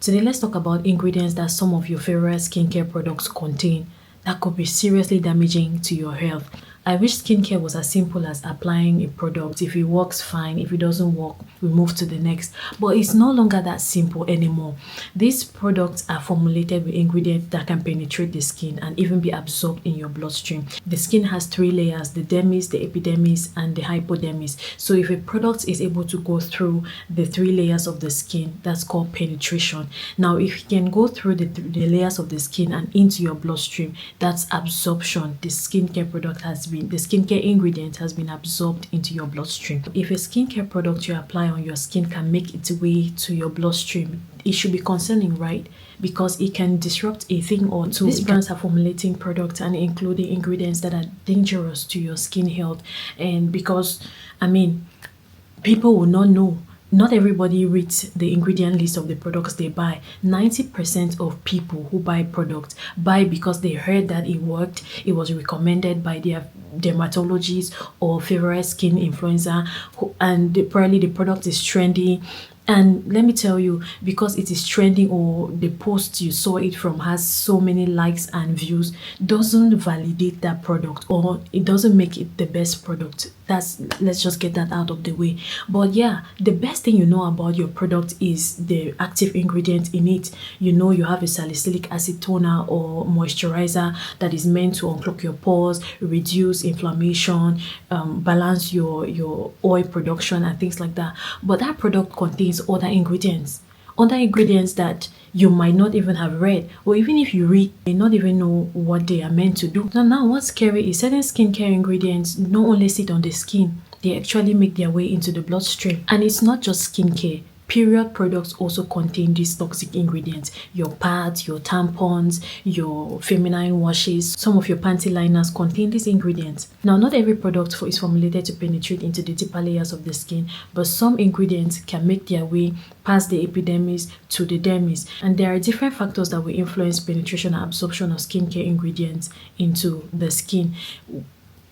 Today, let's talk about ingredients that some of your favorite skincare products contain that could be seriously damaging to your health. I wish skincare was as simple as applying a product. If it works, fine. If it doesn't work, we move to the next. But it's no longer that simple anymore. These products are formulated with ingredients that can penetrate the skin and even be absorbed in your bloodstream. The skin has three layers: the dermis, the epidermis, and the hypodermis. So if a product is able to go through the three layers of the skin, that's called penetration. Now, if it can go through the layers of the skin and into your bloodstream, that's absorption. The skincare ingredient has been absorbed into your bloodstream. If a skincare product you apply on your skin can make its way to your bloodstream, it should be concerning, right? Because it can disrupt a thing or two. These brands are formulating products and including ingredients that are dangerous to your skin health. And because, people will not know. Not everybody reads the ingredient list of the products they buy. 90% of people who buy products buy because they heard that it worked, it was recommended by their dermatologist or favorite skin influencer, and probably the product is trendy. And let me tell you, because it is trending or the post you saw it from has so many likes and views, doesn't validate that product, or it doesn't make it the best product. Let's just get that out of the way. But yeah, the best thing you know about your product is the active ingredient in it. You know you have a salicylic acid toner or moisturizer that is meant to unclog your pores, reduce inflammation, balance your oil production and things like that. But that product contains other ingredients that you might not even have read, or even if you read, you may not even know what they are meant to do. Now what's scary is certain skincare ingredients not only sit on the skin, they actually make their way into the bloodstream. And it's not just skincare. Period products also contain these toxic ingredients. Your pads, your tampons, your feminine washes, some of your panty liners contain these ingredients. Now, not every product is formulated to penetrate into the deeper layers of the skin, but some ingredients can make their way past the epidermis to the dermis. And there are different factors that will influence penetration and absorption of skincare ingredients into the skin.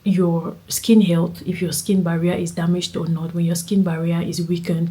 Your skin health, if your skin barrier is damaged or not. When your skin barrier is weakened,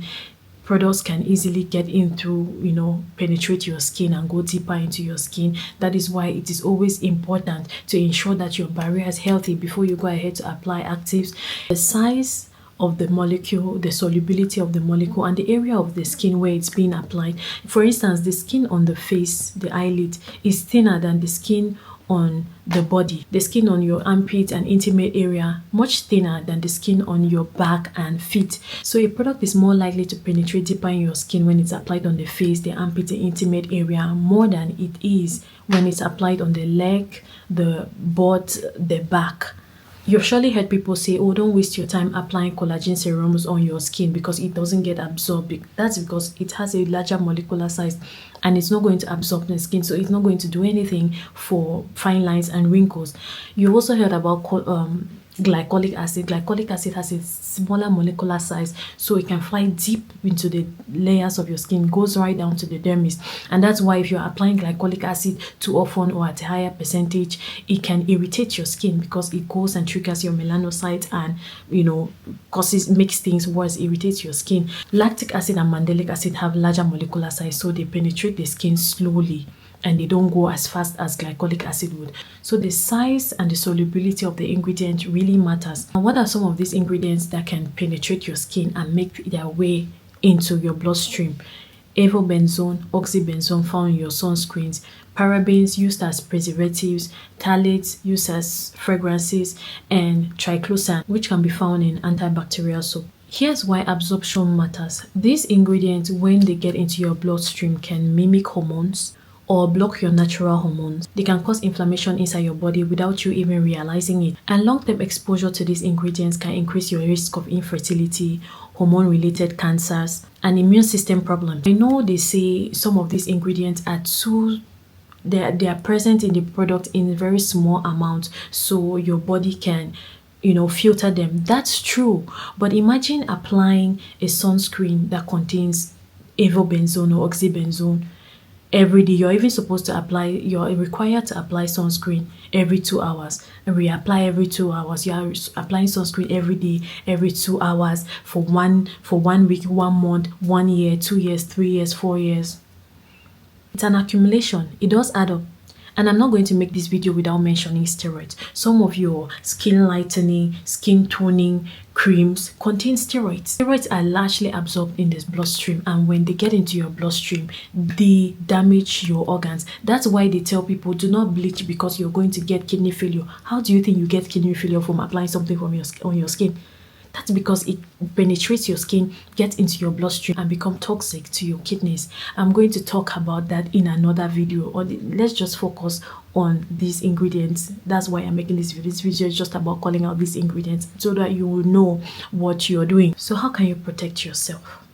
products can easily get in through, penetrate your skin and go deeper into your skin. That is why it is always important to ensure that your barrier is healthy before you go ahead to apply actives. The size of the molecule, the solubility of the molecule, and the area of the skin where it's being applied. For instance, the skin on the face, the eyelid, is thinner than the skin on the body. The skin on your armpit and intimate area much thinner than the skin on your back and feet. So a product is more likely to penetrate deeper in your skin when it's applied on the face, the armpit, the intimate area, more than it is when it's applied on the leg, the butt, the back. You've surely heard people say, oh, don't waste your time applying collagen serums on your skin because it doesn't get absorbed. That's because it has a larger molecular size and it's not going to absorb the skin, so it's not going to do anything for fine lines and wrinkles. You've also heard about glycolic acid. Glycolic acid has a smaller molecular size, so it can fly deep into the layers of your skin, goes right down to the dermis. And that's why if you're applying glycolic acid too often or at a higher percentage, it can irritate your skin because it goes and triggers your melanocytes and makes things worse, irritates your skin. Lactic acid and mandelic acid have larger molecular size, so they penetrate the skin slowly and they don't go as fast as glycolic acid would. So the size and the solubility of the ingredient really matters. And what are some of these ingredients that can penetrate your skin and make their way into your bloodstream? Avobenzone, oxybenzone found in your sunscreens, parabens used as preservatives, phthalates used as fragrances, and triclosan, which can be found in antibacterial soap. Here's why absorption matters. These ingredients, when they get into your bloodstream, can mimic hormones or block your natural hormones. They can cause inflammation inside your body without you even realizing it. And long-term exposure to these ingredients can increase your risk of infertility, hormone-related cancers, and immune system problems. I know they say some of these ingredients are they are present in the product in very small amounts, so your body can filter them. That's true. But imagine applying a sunscreen that contains avobenzone or oxybenzone every day. You're required to apply sunscreen every 2 hours and reapply every 2 hours. You are applying sunscreen every day, every 2 hours for 1 week, 1 month, 1 year, 2 years, 3 years, 4 years. It's an accumulation. It does add up. And I'm not going to make this video without mentioning steroids. Some of your skin lightening, skin toning creams contain steroids. Steroids are largely absorbed in this bloodstream, and when they get into your bloodstream, they damage your organs. That's why they tell people do not bleach because you're going to get kidney failure. How do you think you get kidney failure from applying something from on your skin? That's because it penetrates your skin, gets into your bloodstream, and become toxic to your kidneys. I'm going to talk about that in another video. Let's just focus on these ingredients. That's why I'm making this video. This video is just about calling out these ingredients so that you will know what you're doing. So how can you protect yourself?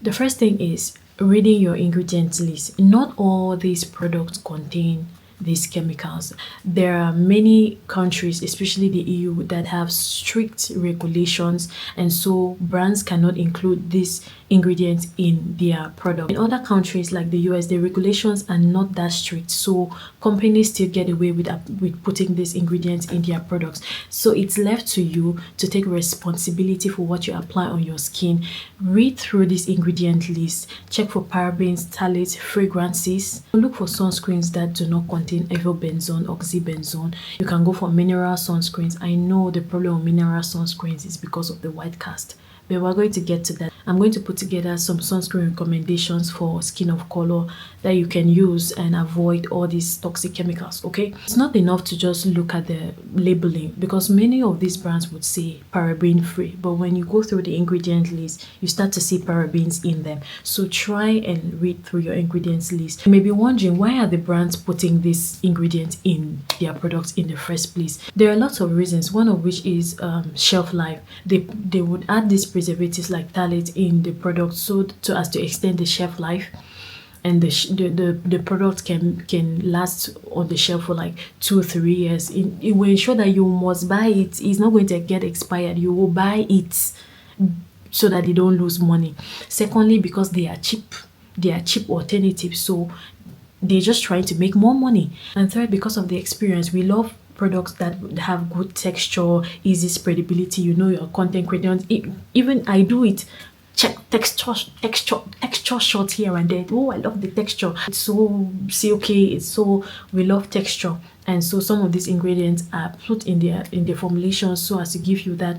The first thing is reading your ingredients list. Not all these products contain these chemicals. There are many countries, especially the EU, that have strict regulations, and so brands cannot include these ingredients in their product. In other countries like the US, the regulations are not that strict, so companies still get away with putting these ingredients in their products. So it's left to you to take responsibility for what you apply on your skin. Read through this ingredient list, check for parabens, phthalates, fragrances. Look for sunscreens that do not contain benzone, oxybenzone. You can go for mineral sunscreens. I know the problem with mineral sunscreens is because of the white cast, but we're going to get to that. I'm going to put together some sunscreen recommendations for skin of color that you can use and avoid all these toxic chemicals, okay? It's not enough to just look at the labeling, because many of these brands would say paraben free, but when you go through the ingredient list, you start to see parabens in them. So try and read through your ingredients list. You may be wondering, why are the brands putting these ingredients in their products in the first place? There are lots of reasons, one of which is shelf life. They would add these preservatives like phthalates in the product so as to extend the shelf life, and the product can last on the shelf for like 2 or 3 years. It will ensure that you must buy it. It's not going to get expired. You will buy it so that they don't lose money. Secondly, because they are cheap alternatives, so they're just trying to make more money. And third, because of the experience. We love products that have good texture, easy spreadability. You know your content creators. Even I do it. Check texture shot here and there. Oh, I love the texture. It's so silky. It's so, we love texture, and so some of these ingredients are put in their formulation so as to give you that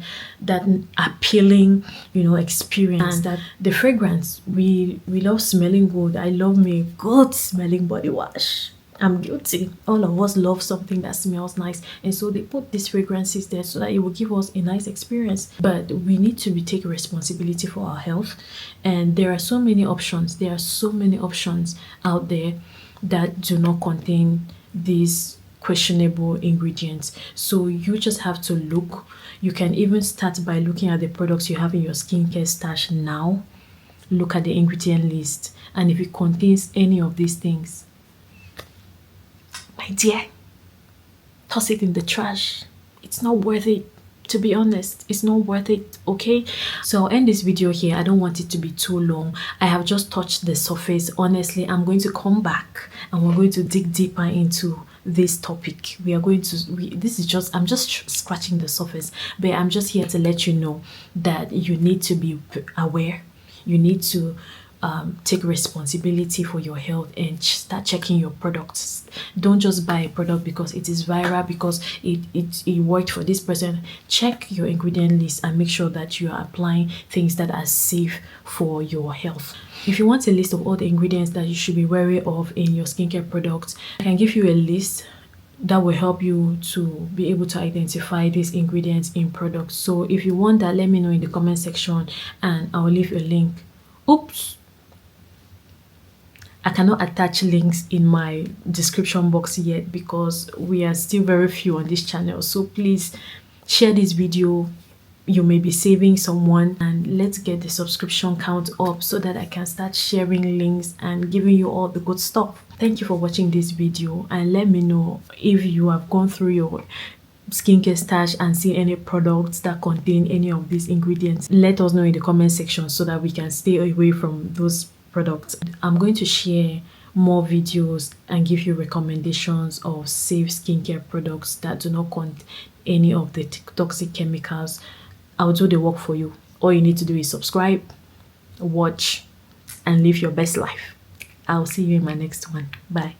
appealing, experience. And that the fragrance, we love smelling good. I love me good smelling body wash. I'm guilty. All of us love something that smells nice, and so they put these fragrances there so that it will give us a nice experience. But we need to take responsibility for our health, and there are so many options. There are so many options out there that do not contain these questionable ingredients. So you just have to look. You can even start by looking at the products you have in your skincare stash now. Look at the ingredient list, and if it contains any of these things, my dear, toss it in the trash. It's not worth it. To be honest, it's not worth it, okay? So I'll end this video here. I don't want it to be too long. I have just touched the surface. Honestly, I'm going to come back and we're going to dig deeper into this topic. I'm just scratching the surface, but I'm just here to let you know that you need to be aware. You need to take responsibility for your health and start checking your products. Don't just buy a product because it is viral, because it worked for this person. Check your ingredient list and make sure that you are applying things that are safe for your health. If you want a list of all the ingredients that you should be wary of in your skincare products, I can give you a list that will help you to be able to identify these ingredients in products. So if you want that, let me know in the comment section and I'll leave a link. Oops, I cannot attach links in my description box yet because we are still very few on this channel. So please share this video. You may be saving someone, and let's get the subscription count up so that I can start sharing links and giving you all the good stuff. Thank you for watching this video, and let me know if you have gone through your skincare stash and see any products that contain any of these ingredients. Let us know in the comment section so that we can stay away from those products. I'm going to share more videos and give you recommendations of safe skincare products that do not contain any of the toxic chemicals. I'll do the work for you. All you need to do is subscribe, watch, and live your best life. I'll see you in my next one. Bye.